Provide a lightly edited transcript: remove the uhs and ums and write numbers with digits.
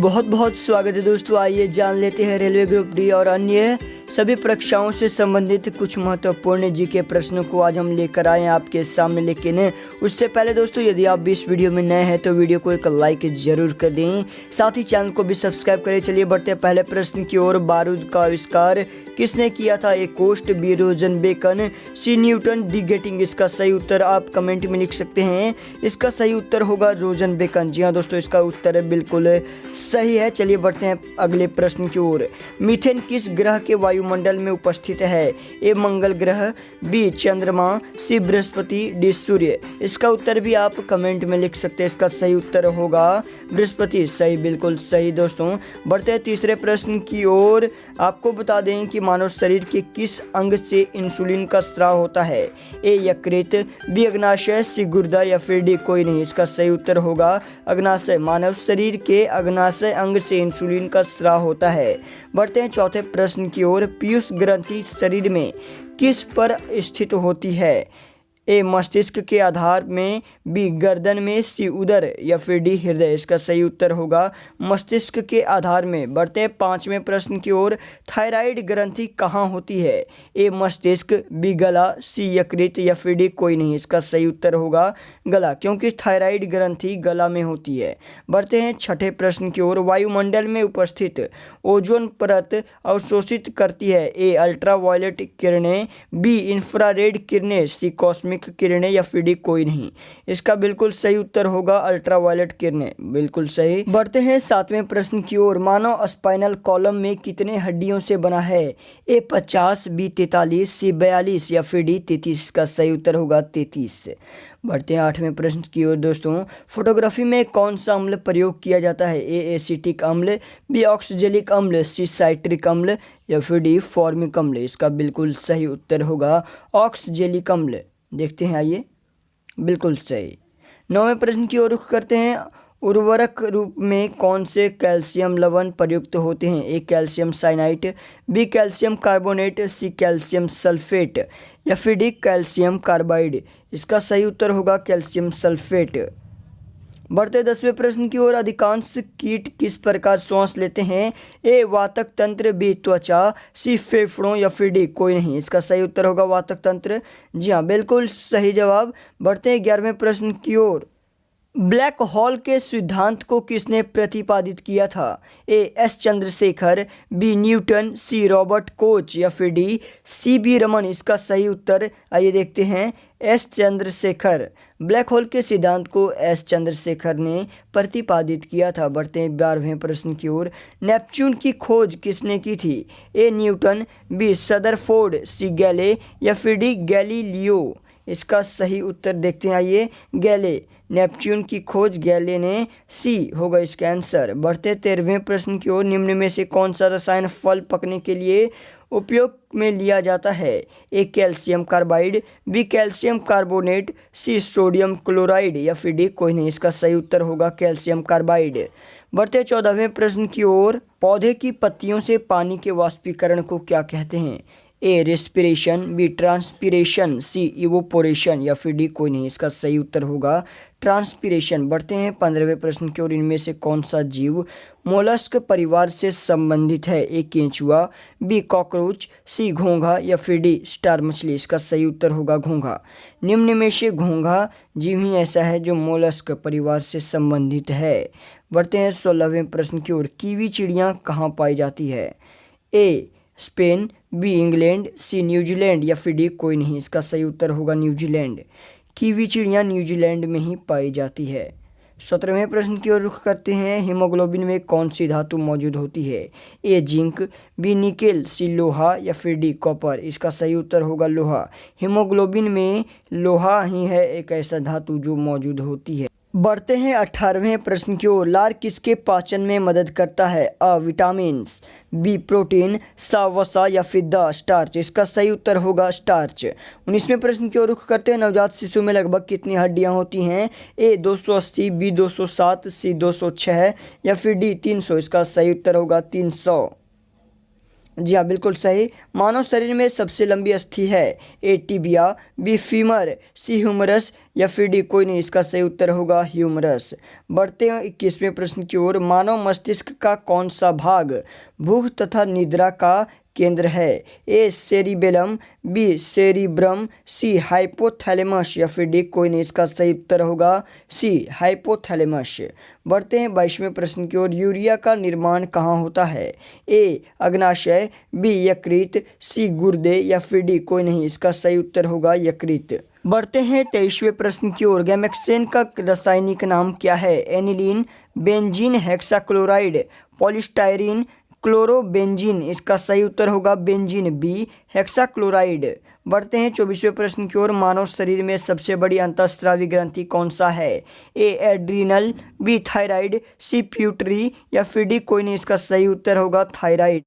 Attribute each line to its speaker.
Speaker 1: बहुत बहुत स्वागत है दोस्तों। आइए जान लेते हैं रेलवे ग्रुप डी और अन्य सभी परीक्षाओं से संबंधित कुछ महत्वपूर्ण जीके प्रश्नों को आज हम लेकर आए हैं आपके सामने। लेकिन उससे पहले दोस्तों, यदि आप भी इस वीडियो में नए हैं तो वीडियो को एक लाइक जरूर कर दें, साथ ही चैनल को भी सब्सक्राइब करें। चलिए बढ़ते हैं पहले प्रश्न की ओर। बारूद का आविष्कार किसने किया था? A cost, B रोजनबेकन, C Newton, D getting. इसका सही उत्तर आप कमेंट में लिख सकते हैं। इसका सही उत्तर होगा रोजनबेकन। जी हाँ दोस्तों, इसका उत्तर बिल्कुल सही है। चलिए बढ़ते हैं अगले प्रश्न की ओर। मीथेन किस ग्रह के वायुमंडल में उपस्थित है? ए मंगल ग्रह, बी चंद्रमा, सी बृहस्पति, डी सूर्य। इसका उत्तर भी आप कमेंट में लिख सकते हैं। इसका सही उत्तर होगा बृहस्पति। सही, बिल्कुल सही दोस्तों। बढ़ते हैं तीसरे प्रश्न की ओर। आपको बता दें कि मानव शरीर के किस अंग से इंसुलिन का स्राव होता है? ए यकृत, बी अग्नाशय, सी गुर्दा या फिर डी कोई नहीं। इसका सही उत्तर होगा अग्नाशय। मानव शरीर के अग्नाशय अंग से इंसुलिन का स्राव होता है। बढ़ते हैं चौथे प्रश्न की ओर। पीयूष ग्रंथि शरीर में किस पर स्थित होती है? ए मस्तिष्क के आधार में, बी गर्दन में, सी उदर या फिर डी हृदय। इसका सही उत्तर होगा मस्तिष्क के आधार में। बढ़ते हैं पांचवें प्रश्न की ओर। थायराइड ग्रंथि कहाँ होती है? ए मस्तिष्क, बी गला, सी यकृत या फिर डी कोई नहीं। इसका सही उत्तर होगा गला, क्योंकि थायराइड ग्रंथि गला में होती है। बढ़ते हैं छठे प्रश्न की ओर। वायुमंडल में उपस्थित ओजोन परत अवशोषित करती है? ए अल्ट्रावायलेट किरणें, बी इंफ्रारेड किरणें, सी कॉस्मिक किरणें या फिर डी कोई नहीं। इसका बिल्कुल सही उत्तर होगा अल्ट्रावायलेट किरणें। बिल्कुल सही। बढ़ते हैं सातवें प्रश्न की ओर। मानव स्पाइनल कॉलम में कितने हड्डियों से बना है? ए 50, बी 43, सी 42 या फिर डी 33। इसका सही उत्तर होगा 33। बढ़ते हैं आठवें प्रश्न की ओर दोस्तों। फोटोग्राफी में कौन सा अम्ल प्रयोग किया जाता है? ए एसिटिक अम्ल, बी ऑक्सजेलिक अम्ल, सी साइट्रिक अम्ल या फिर डी फॉर्मिक अम्ल। इसका बिल्कुल सही उत्तर होगा ऑक्सजेलिक अम्ल। देखते हैं, आइए, बिल्कुल सही। नौवें प्रश्न की ओर रुख करते हैं। उर्वरक रूप में कौन से कैल्शियम लवण प्रयुक्त होते हैं? A calcium cyanide, B calcium carbonate, C calcium sulphate या फिर डी कैल्शियम कार्बाइड। इसका सही उत्तर होगा कैल्शियम सल्फेट। बढ़ते 10वें प्रश्न की ओर। अधिकांश कीट किस प्रकार श्वास लेते हैं? ए वातक तंत्र, बी त्वचा, सी फेफड़ों या फिर डी कोई नहीं। इसका सही उत्तर होगा वातक तंत्र। जी हाँ, बिल्कुल सही जवाब। बढ़ते हैं 11वें प्रश्न की ओर। ब्लैक होल के सिद्धांत को किसने प्रतिपादित किया था? A S Chandrasekhar, B Newton, C Robert Koch या फिर डी सी बी रमन। इसका सही उत्तर आइए देखते हैं, एस चंद्रशेखर। ब्लैक होल के सिद्धांत को एस चंद्रशेखर ने प्रतिपादित किया था। बढ़ते हैं 12वें प्रश्न की ओर। नेपच्यून की खोज किसने की थी? ए न्यूटन, बी सदरफोर्ड, सी गैले या फिर डी गैलीलियो। इसका सही उत्तर देखते हैं, आइए, गैले। नेपच्यून की खोज गैले ने, सी होगा इसका आंसर। बढ़ते 13वें प्रश्न की ओर। निम्न में से कौन सा रसायन फल पकने के लिए उपयोग में लिया जाता है? A calcium carbide, B calcium carbonate, C sodium chloride या फिर डी कोई नहीं। इसका सही उत्तर होगा कैल्शियम कार्बाइड। बढ़ते 14वें प्रश्न की ओर। पौधे की पत्तियों से पानी के वाष्पीकरण को क्या कहते हैं? ए रेस्पिरेशन, बी ट्रांसपीरेशन, सी इवोपोरेशन या फिर डी कोई नहीं। इसका सही उत्तर होगा ट्रांसपीरेशन। बढ़ते हैं 15वें प्रश्न की ओर। इनमें से कौन सा जीव मोलस्क परिवार से संबंधित है? ए केंचुआ, बी कॉकरोच, सी घोंघा या फिर डी स्टार मछली। इसका सही उत्तर होगा घोंघा। निम्न में से घोंघा जीव ही ऐसा है जो मोलस्क परिवार से संबंधित है। बढ़ते हैं 16वें प्रश्न की ओर। कीवी चिड़िया कहाँ पाई जाती है? A Spain, B England, C New Zealand या फिर डी कोई नहीं। इसका सही उत्तर होगा न्यूजीलैंड। कीवी चिड़िया न्यूजीलैंड में ही पाई जाती है। 17वें प्रश्न की ओर रुख करते हैं। हीमोग्लोबिन में कौन सी धातु मौजूद होती है? ए जिंक, बी निकेल, सी लोहा या फिर डी कॉपर। इसका सही उत्तर होगा लोहा। हीमोग्लोबिन में लोहा ही है एक ऐसा धातु जो मौजूद होती है। बढ़ते हैं 18वें प्रश्न की ओर। लार किसके पाचन में मदद करता है? अ विटामिन्स, बी प्रोटीन, सा वसा या फिर द स्टार्च। इसका सही उत्तर होगा स्टार्च। 19वें प्रश्न की ओर रुख करते हैं। नवजात शिशु में लगभग कितनी हड्डियां होती हैं? ए 280, बी 207, सी 206 या फिर डी 300। इसका सही उत्तर होगा 300। जी हाँ, बिल्कुल सही। मानव शरीर में सबसे लंबी अस्थि है? ए टिबिया, बी फीमर, सी ह्यूमरस या फिर डी कोई नहीं। इसका सही उत्तर होगा ह्यूमरस। बढ़ते हैं 21वें प्रश्न की ओर। मानव मस्तिष्क का कौन सा भाग भूख तथा निद्रा का केंद्र है? ए सेरिबेलम, बी सेरिब्रम, सी हाइपोथैलेमस या फिर डी कोई नहीं। इसका सही उत्तर होगा सी हाइपोथैलेमस। बढ़ते हैं 22वें प्रश्न की ओर। यूरिया का निर्माण कहाँ होता है? ए अग्नाशय, बी यकृत, सी गुर्दे या फिर डी कोई नहीं। इसका सही उत्तर होगा यकृत। बढ़ते हैं 23वें प्रश्न की ओर। गैमेक्सेन का रासायनिक नाम क्या है? Aniline, benzene hexachloride, polystyrene, chlorobenzene. इसका सही उत्तर होगा बेंजीन, बी हेक्साक्लोराइड। बढ़ते हैं 24वें प्रश्न की ओर। मानव शरीर में सबसे बड़ी अंतःस्रावी ग्रंथि कौन सा है? ए एड्रीनल, बी थायराइड, सी प्यूटरी या फिर डी कोई नहीं। इसका सही उत्तर होगा थायराइड।